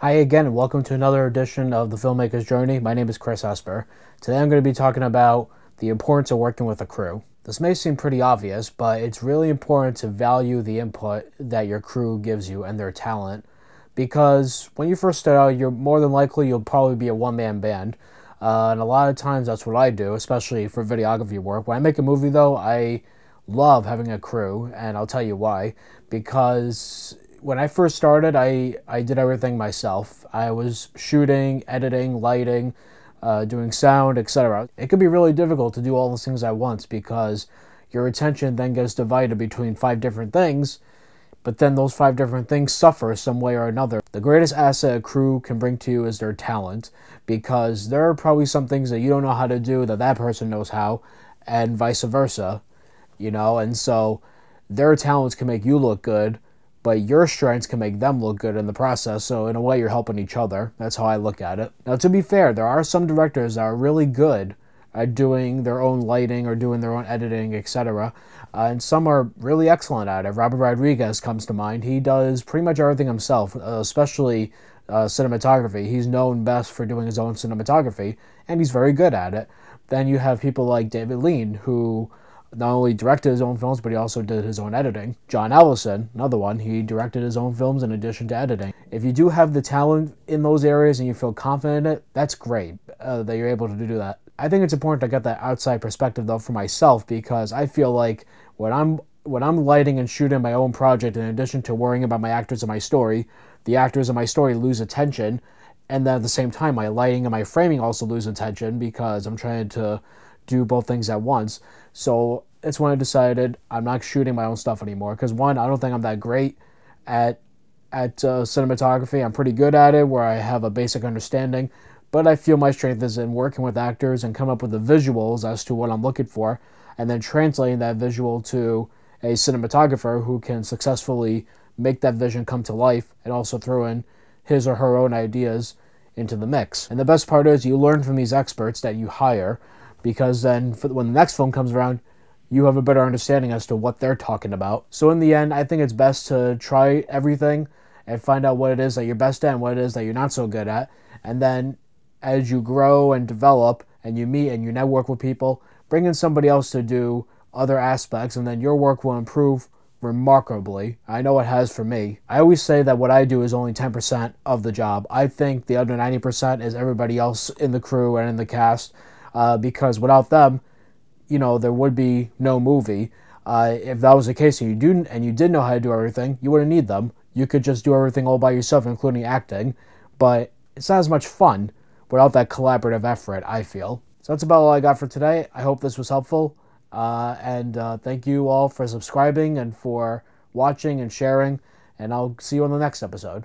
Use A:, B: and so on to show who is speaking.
A: Hi again, and welcome to another edition of the Filmmaker's Journey. My name is Chris Esper. Today I'm going to be talking about the importance of working with a crew. This may seem pretty obvious, but it's really important to value the input that your crew gives you and their talent, because when you first start out, you're more than likely you'll probably be a one-man band. And a lot of times that's what I do, especially for videography work. When I make a movie, though, I love having a crew, and I'll tell you why. Because when I first started, I did everything myself. I was shooting, editing, lighting, doing sound, etc. It could be really difficult to do all those things at once because your attention then gets divided between 5 different things, but then those 5 different things suffer some way or another. The greatest asset a crew can bring to you is their talent, because there are probably some things that you don't know how to do that that person knows how, and vice versa, and so their talents can make you look good, but your strengths can make them look good in the process. So in a way, you're helping each other. That's how I look at it. Now, to be fair, there are some directors that are really good at doing their own lighting or doing their own editing, etc. And some are really excellent at it. Robert Rodriguez comes to mind. He does pretty much everything himself, especially cinematography. He's known best for doing his own cinematography, and he's very good at it. Then you have people like David Lean, who not only directed his own films, but he also did his own editing. John Ellison, another one, he directed his own films in addition to editing. If you do have the talent in those areas and you feel confident in it, that's great that you're able to do that. I think it's important to get that outside perspective, though, for myself, because I feel like when I'm lighting and shooting my own project, in addition to worrying about my actors and my story, the actors in my story lose attention, and then at the same time, my lighting and my framing also lose attention because I'm trying to do both things at once. So it's when I decided I'm not shooting my own stuff anymore, because one, I don't think I'm that great at cinematography. I'm pretty good at it where I have a basic understanding, but I feel my strength is in working with actors and come up with the visuals as to what I'm looking for, and then translating that visual to a cinematographer who can successfully make that vision come to life and also throw in his or her own ideas into the mix. And the best part is you learn from these experts that you hire, because then when the next film comes around, you have a better understanding as to what they're talking about. So in the end, I think it's best to try everything and find out what it is that you're best at and what it is that you're not so good at. And then as you grow and develop and you meet and you network with people, bring in somebody else to do other aspects, and then your work will improve remarkably. I know it has for me. I always say that what I do is only 10% of the job. I think the other 90% is everybody else in the crew and in the cast, because without them, there would be no movie. If that was the case and you did know how to do everything, you wouldn't need them. You could just do everything all by yourself, including acting, but it's not as much fun without that collaborative effort, I feel. So that's about all I got for today. I hope this was helpful, and thank you all for subscribing and for watching and sharing, and I'll see you on the next episode.